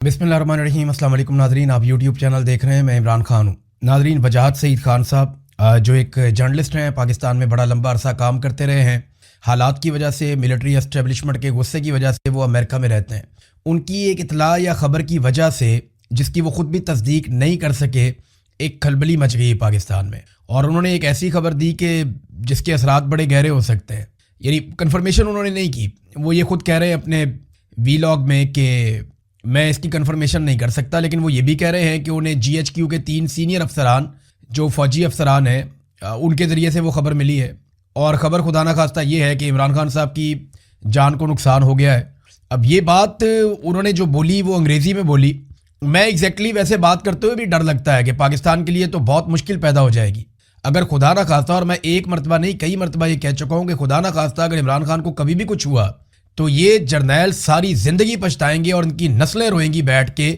बिस्मिल्लाहिर्रहमानिर्रहीम। अस्सलाम वालेकुम नाज़रीन, आप यूट्यूब चैनल देख रहे हैं। मैं इमरान खान हूँ। नाज़रीन, वजाहत सईद खान साहब जो एक जर्नलिस्ट हैं, पाकिस्तान में बड़ा लंबा अरसा काम करते रहे हैं। हालात की वजह से, मिलिट्री एस्टेब्लिशमेंट के गुस्से की वजह से वो अमेरिका में रहते हैं। उनकी एक इतला या ख़बर की वजह से, जिसकी वो ख़ुद भी तस्दीक नहीं कर सके, एक खलबली मच गई पाकिस्तान में। और उन्होंने एक ऐसी खबर दी कि जिसके असरात बड़े गहरे हो सकते हैं। यानी कन्फर्मेशन उन्होंने नहीं की। वो ये खुद कह रहे हैं अपने वीलॉग में कि मैं इसकी कन्फर्मेशन नहीं कर सकता, लेकिन वो ये भी कह रहे हैं कि उन्हें GHQ के 3 सीनियर अफसरान, जो फ़ौजी अफसरान हैं, उनके ज़रिए से वो ख़बर मिली है। और ख़बर खुदा ना खास्ता ये है कि इमरान खान साहब की जान को नुकसान हो गया है। अब ये बात उन्होंने जो बोली वो अंग्रेज़ी में बोली। मैं एग्जैक्टली वैसे बात करते हुए भी डर लगता है कि पाकिस्तान के लिए तो बहुत मुश्किल पैदा हो जाएगी अगर खुदा ना खास्ता, और मैं एक मरतबा नहीं कई मरतबा ये कह चुका हूँ कि खुदा ना खास्ता अगर इमरान खान को कभी भी कुछ हुआ तो ये जर्नैल सारी ज़िंदगी पछताएंगे और इनकी नस्लें रोएंगी बैठ के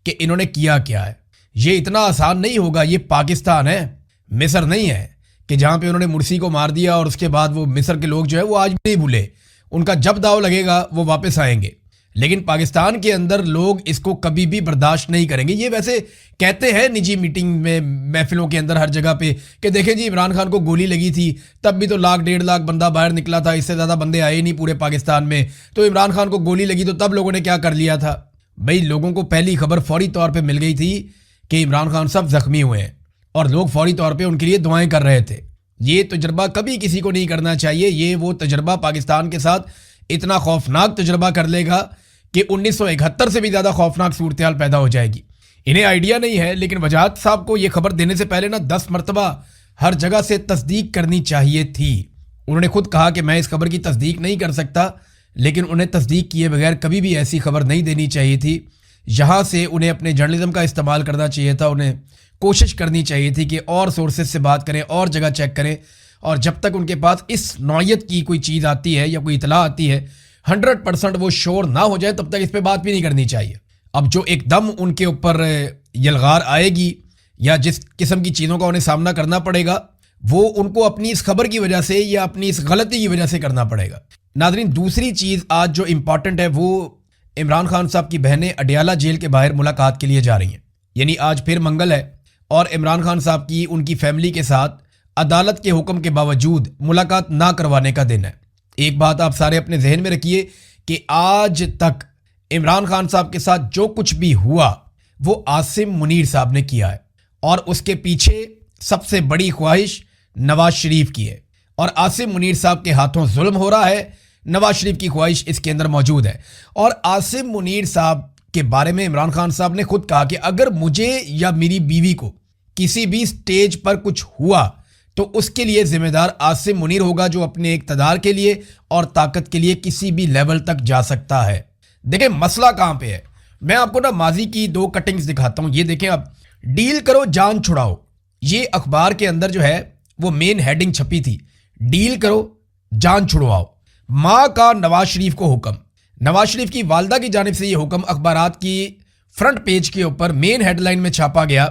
कि इन्होंने किया क्या है। ये इतना आसान नहीं होगा। ये पाकिस्तान है, मिस्र नहीं है कि जहाँ पे उन्होंने मुर्सी को मार दिया और उसके बाद वो मिस्र के लोग जो है वो आज भी नहीं भूले। उनका जब दाव लगेगा वो वापस आएंगे। लेकिन पाकिस्तान के अंदर लोग इसको कभी भी बर्दाश्त नहीं करेंगे। ये वैसे कहते हैं निजी मीटिंग में, महफिलों के अंदर, हर जगह पे कि देखें जी, इमरान खान को गोली लगी थी तब भी तो 1,00,000-1,50,000 बंदा बाहर निकला था, इससे ज़्यादा बंदे आए नहीं पूरे पाकिस्तान में। तो इमरान खान को गोली लगी तो तब लोगों ने क्या कर लिया था? भाई, लोगों को पहली खबर फौरी तौर पर मिल गई थी कि इमरान खान साहब ज़ख्मी हुए हैं और लोग फौरी तौर पर उनके लिए दुआएँ कर रहे थे। ये तजर्बा कभी किसी को नहीं करना चाहिए। ये वो तजर्बा पाकिस्तान के साथ इतना खौफनाक तजर्बा कर लेगा कि 1971 से भी ज़्यादा खौफनाक सूरत-ए-हाल पैदा हो जाएगी। इन्हें आइडिया नहीं है, लेकिन वजाहत साहब को ये खबर देने से पहले ना 10 मरतबा हर जगह से तस्दीक करनी चाहिए थी। उन्होंने खुद कहा कि मैं इस खबर की तस्दीक नहीं कर सकता, लेकिन उन्हें तस्दीक किए बगैर कभी भी ऐसी खबर नहीं देनी चाहिए थी। यहाँ से उन्हें अपने जर्नलिज्म का इस्तेमाल करना चाहिए था। उन्हें कोशिश करनी चाहिए थी कि और सोर्सेज से बात करें और जगह चेक करें, और जब तक उनके पास इस नौयत की कोई चीज़ आती है या कोई इतला आती है 100% वो श्योर ना हो जाए, तब तक इस पे बात भी नहीं करनी चाहिए। अब जो एकदम उनके ऊपर यलगार आएगी या जिस किस्म की चीज़ों का उन्हें सामना करना पड़ेगा, वो उनको अपनी इस खबर की वजह से या अपनी इस गलती की वजह से करना पड़ेगा। नाज़रीन, दूसरी चीज़ आज जो इम्पॉर्टेंट है वो इमरान खान साहब की बहनें अडियाला जेल के बाहर मुलाकात के लिए जा रही हैं। यानी आज फिर मंगल है और इमरान खान साहब की उनकी फैमिली के साथ अदालत के हुक्म के बावजूद मुलाकात ना करवाने का दिन है। एक बात आप सारे अपने जहन में रखिए कि आज तक इमरान खान साहब के साथ जो कुछ भी हुआ वो आसिम मुनीर साहब ने किया है, और उसके पीछे सबसे बड़ी ख्वाहिश नवाज शरीफ की है। और आसिम मुनीर साहब के हाथों जुल्म हो रहा है, नवाज शरीफ की ख्वाहिश इसके अंदर मौजूद है। और आसिम मुनीर साहब के बारे में इमरान खान साहब ने खुद कहा कि अगर मुझे या मेरी बीवी को किसी भी स्टेज पर कुछ हुआ तो उसके लिए जिम्मेदार आसिम मुनीर होगा, जो अपने इक़्तिदार के लिए और ताकत के लिए किसी भी लेवल तक जा सकता है। देखें मसला कहाँ पे है। मैं आपको ना माजी की 2 कटिंग्स दिखाता हूँ। ये देखें आप, डील करो जान छुड़ाओ, ये अखबार के अंदर जो है वो मेन हेडिंग छपी थी, डील करो जान छुड़वाओ। माँ का नवाज शरीफ को हुक्म। नवाज शरीफ की वालदा की जानिब से ये हुक्म अखबारात की फ्रंट पेज के ऊपर मेन हेडलाइन में छापा गया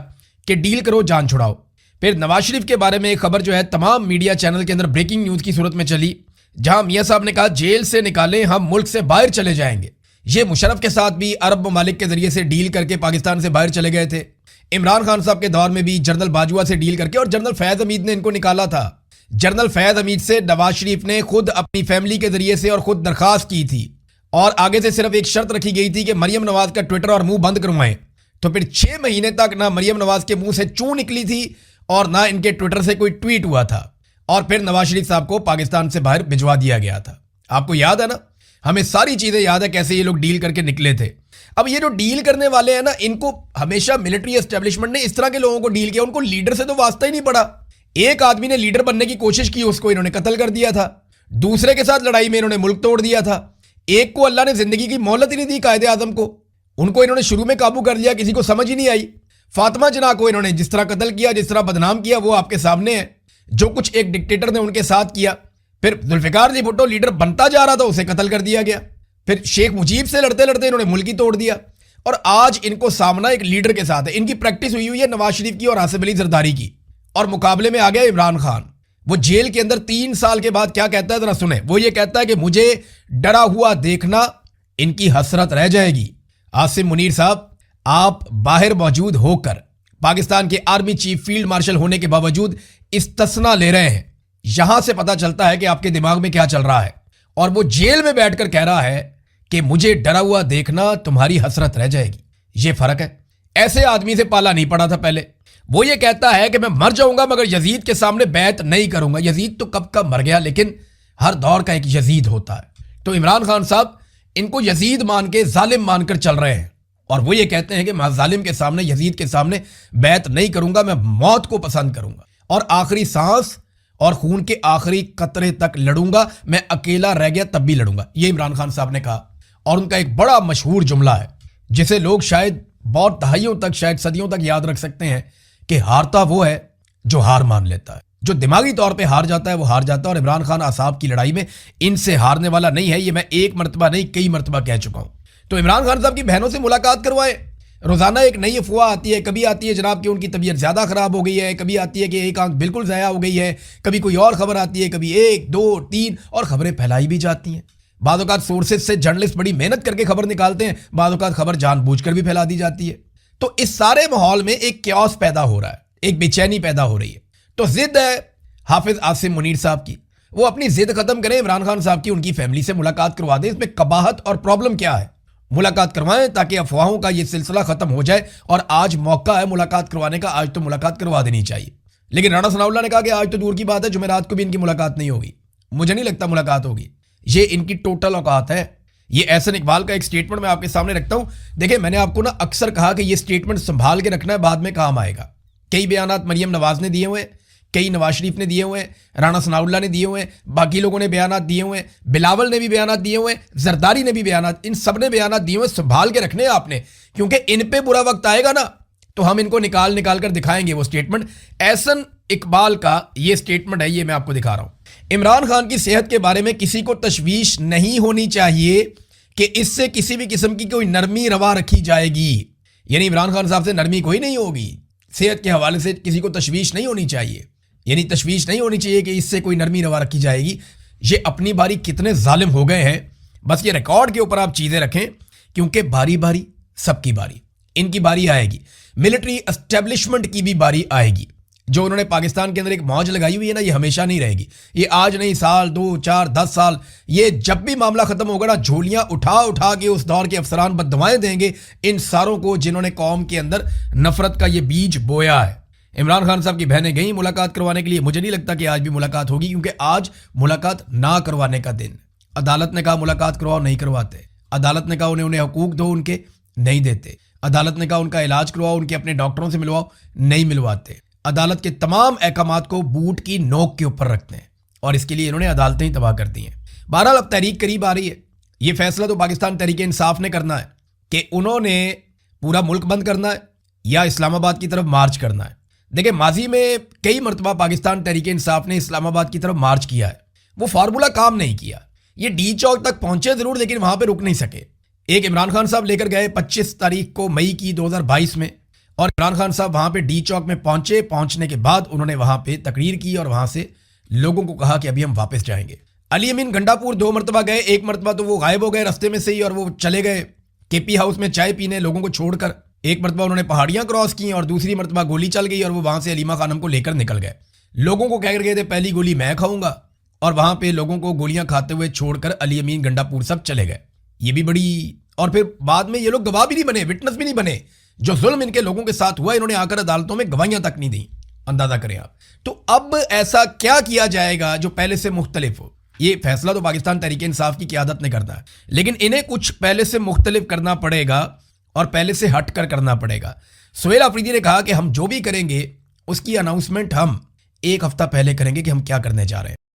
कि डील करो जान छुड़ाओ। फिर नवाज शरीफ के बारे में एक खबर जो है तमाम मीडिया चैनल के अंदर ब्रेकिंग न्यूज़ की सूरत में चली, जहां मियां साहब ने कहा जेल से निकालें, हम मुल्क से बाहर चले जाएंगे। ये मुशर्रफ के साथ भी अरब ममालिक के जरिए से डील करके पाकिस्तान से बाहर चले गए थे। इमरान खान साहब के दौर में भी जनरल बाजवा से डील करके, और जनरल फैज़ हमीद ने इनको निकाला था। जनरल फैज़ हमीद से नवाज शरीफ ने खुद अपनी फैमिली के जरिए से और खुद दरखास्त की थी, और आगे से सिर्फ एक शर्त रखी गई थी कि मरियम नवाज का ट्विटर और मुंह बंद करवाएं। तो फिर 6 महीने तक ना मरियम नवाज के मुंह से चूं निकली थी और ना इनके ट्विटर से कोई ट्वीट हुआ था, और फिर नवाज शरीफ साहब को पाकिस्तान से बाहर भिजवा दिया गया था। आपको याद है ना, हमें सारी चीजें याद है कैसे ये लोग डील करके निकले थे। अब ये जो डील करने वाले हैं ना, इनको हमेशा मिलिट्री एस्टेब्लिशमेंट ने इस तरह के लोगों को डील किया, उनको लीडर से तो वास्ता ही नहीं पड़ा। एक आदमी ने लीडर बनने की कोशिश की, उसको इन्होंने कत्ल कर दिया था। दूसरे के साथ लड़ाई में इन्होंने मुल्क तोड़ दिया था। एक को अल्लाह ने जिंदगी की मोहलत ही नहीं दी, कायदे आजम को, उनको इन्होंने शुरू में काबू कर लिया, किसी को समझ ही नहीं आई। फातिमा जना को इन्होंने जिस तरह कत्ल किया, जिस तरह बदनाम किया, वो आपके सामने है। जो कुछ एक डिक्टेटर ने उनके साथ किया। फिर जुल्फिकार अली भुट्टो लीडर बनता जा रहा था, उसे कत्ल कर दिया गया। फिर शेख मुजीब से लड़ते लड़ते इन्होंने मुल्क ही तोड़ दिया, और आज इनको सामना एक लीडर के साथ है। इनकी प्रैक्टिस हुई है नवाज शरीफ की और आसिफ अली जरदारी की, और मुकाबले में आ गया इमरान खान। वो जेल के अंदर 3 साल के बाद क्या कहता है जरा सुने। वो ये कहता है कि मुझे डरा हुआ देखना इनकी हसरत रह जाएगी। आसिम मुनीर साहब, आप बाहर मौजूद होकर पाकिस्तान के आर्मी चीफ फील्ड मार्शल होने के बावजूद इस्तिस्ना ले रहे हैं। यहां से पता चलता है कि आपके दिमाग में क्या चल रहा है। और वो जेल में बैठकर कह रहा है कि मुझे डरा हुआ देखना तुम्हारी हसरत रह जाएगी। ये फर्क है। ऐसे आदमी से पाला नहीं पड़ा था पहले। वो ये कहता है कि मैं मर जाऊंगा मगर यजीद के सामने बैत नहीं करूंगा। यजीद तो कब का मर गया, लेकिन हर दौर का एक यजीद होता है। तो इमरान खान साहब इनको यजीद मान के जालिम मानकर चल रहे हैं और वो ये कहते हैं कि मैं जालिम के सामने, यजीद के सामने बैत नहीं करूंगा, मैं मौत को पसंद करूंगा और आखिरी सांस और खून के आखिरी कतरे तक लड़ूंगा, मैं अकेला रह गया तब भी लड़ूंगा। ये इमरान खान साहब ने कहा। और उनका एक बड़ा मशहूर जुमला है जिसे लोग शायद बहुत दहाइयों तक, शायद सदियों तक याद रख सकते हैं कि हारता वो है जो हार मान लेता है। जो दिमागी तौर पे हार जाता है वो हार जाता है। और इमरान खान आसाब की लड़ाई में इनसे हारने वाला नहीं है। ये मैं एक मरतबा नहीं, कई मरतबा कह चुका हूं। तो इमरान खान साहब की बहनों से मुलाकात करवाएं। रोजाना एक नई अफवाह आती है। कभी आती है जनाब कि उनकी तबीयत ज्यादा खराब हो गई है, कभी आती है कि एक आंख बिल्कुल ज़ाया हो गई है, कभी कोई और खबर आती है, कभी 1, 2, 3 और खबरें फैलाई भी जाती हैं। बाद औक़ात सोर्सेज से जर्नलिस्ट बड़ी मेहनत करके खबर निकालते हैं, बाद औक़ात खबर जानबूझकर भी फैला दी जाती है। तो इस सारे माहौल में एक क्यास पैदा हो रहा है, एक बेचैनी पैदा हो रही है। तो जिद है हाफिज आसिम मुनीर साहब की, वो अपनी जिद खत्म करें, इमरान खान साहब की उनकी फैमिली से मुलाकात करवा दें। इसमें कबाहत और प्रॉब्लम क्या है? मुलाकात करवाएं ताकि अफवाहों का ये सिलसिला खत्म हो जाए। और आज मौका है मुलाकात करवाने का, आज तो मुलाकात करवा देनी चाहिए। लेकिन राणा सनाउल्लाह ने कहा कि आज तो दूर की बात है, जुमेरात को भी इनकी मुलाकात नहीं होगी। मुझे नहीं लगता मुलाकात होगी। ये इनकी टोटल औकात है। ये एहसन इकबाल का एक स्टेटमेंट मैं आपके सामने रखता हूं। देखिए, मैंने आपको ना अक्सर कहा कि ये स्टेटमेंट संभाल के रखना है, बाद में काम आएगा। कई बयानात मरियम नवाज ने दिए हुए, कई नवाज शरीफ ने दिए हुए, राणा सनाउल्लाह ने दिए हुए, बाकी लोगों ने बयानात दिए हुए, बिलावल ने भी बयानात दिए हुए, जरदारी ने भी बयानात, इन सब ने बयानात दिए हुए। संभाल के रखने हैं आपने, क्योंकि इन पे बुरा वक्त आएगा ना तो हम इनको निकाल निकाल कर दिखाएंगे वो स्टेटमेंट। एहसन इकबाल का ये स्टेटमेंट है, ये मैं आपको दिखा रहा हूं। इमरान खान की सेहत के बारे में किसी को तशवीश नहीं होनी चाहिए कि इससे किसी भी किस्म की कोई नरमी रवा रखी जाएगी। यानी इमरान खान साहब से नरमी कोई नहीं होगी। सेहत के हवाले से किसी को तशवीश नहीं होनी चाहिए, यानी तशवीश नहीं होनी चाहिए कि इससे कोई नरमी रवा रखी जाएगी। ये अपनी बारी कितने जालिम हो गए हैं, बस ये रिकॉर्ड के ऊपर आप चीजें रखें, क्योंकि बारी बारी सबकी बारी, इनकी बारी आएगी। मिलिट्री एस्टेब्लिशमेंट की भी बारी आएगी। जो उन्होंने पाकिस्तान के अंदर एक मौज लगाई हुई है ना, ये हमेशा नहीं रहेगी। ये आज नहीं, साल 2, 4, 10 साल, ये जब भी मामला खत्म होगा ना, झोलियां उठा उठा के उस दौर के अफसरान बद्दुआएं देंगे इन सारों को जिन्होंने कौम के अंदर नफरत का ये बीज बोया है। इमरान खान साहब की बहनें गई मुलाकात करवाने के लिए। मुझे नहीं लगता कि आज भी मुलाकात होगी, क्योंकि आज मुलाकात ना करवाने का दिन। अदालत ने कहा मुलाकात करवाओ, नहीं करवाते। अदालत ने कहा उन्हें हुकूक दो, उनके नहीं देते। अदालत ने कहा उनका इलाज करवाओ, उनके अपने डॉक्टरों से मिलवाओ, नहीं मिलवाते। अदालत के तमाम अहकामात को बूट की नोक के ऊपर रखते हैं और इसके लिए इन्होंने अदालतें ही तबाह कर दी हैं। बहरहाल अब तहरीक करीब आ रही है। ये फैसला तो पाकिस्तान तहरीक इंसाफ ने करना है कि उन्होंने पूरा मुल्क बंद करना है या इस्लामाबाद की तरफ मार्च करना है। देखिए, माजी में कई मरतबा पाकिस्तान तहरीक इंसाफ ने इस्लामाबाद की तरफ मार्च किया है, वो फार्मूला काम नहीं किया। ये डी चौक तक पहुंचे जरूर, लेकिन वहां पर रुक नहीं सके। एक इमरान खान साहब लेकर गए 25 तारीख को मई की 2022 में, और इमरान खान साहब वहां पे डी चौक में पहुंचे। पहुंचने के बाद उन्होंने वहां पे तकरीर की और वहां से लोगों को कहा कि अभी हम वापस जाएंगे। अली अमीन गंडापुर 2 मरतबा गए, एक मरतबा तो वो गायब हो गए रास्ते में से ही, और वो चले गए केपी हाउस में चाय पीने लोगों को छोड़कर। एक मरतबा उन्होंने पहाड़ियां क्रॉस की और दूसरी मरतबा गोली चल गई और वो वहां से अलीमा खानम को लेकर निकल गए। लोगों को कह गए थे पहली गोली मैं खाऊंगा, और वहां पे लोगों को गोलियां खाते हुए छोड़कर अली अमीन गंडापुर सब चले गए। ये भी बड़ी, और फिर बाद में ये लोग गवाह भी नहीं बने, विटनेस भी नहीं बने। जो जुल्म इनके लोगों के साथ हुआ, इन्होंने आकर अदालतों में गवाहियां तक नहीं दी। अंदाजा करें आप। तो अब ऐसा क्या किया जाएगा जो पहले से मुख्तलिफ हो? ये फैसला तो पाकिस्तान तहरीक इंसाफ की क़यादत ने करना है, लेकिन इन्हें कुछ पहले से मुख्तलिफ करना पड़ेगा और पहले से हट कर करना पड़ेगा। सुहेल आफरीदी ने कहा कि हम जो भी करेंगे उसकी अनाउंसमेंट हम 1 हफ्ता पहले करेंगे कि हम क्या करने जा रहे हैं।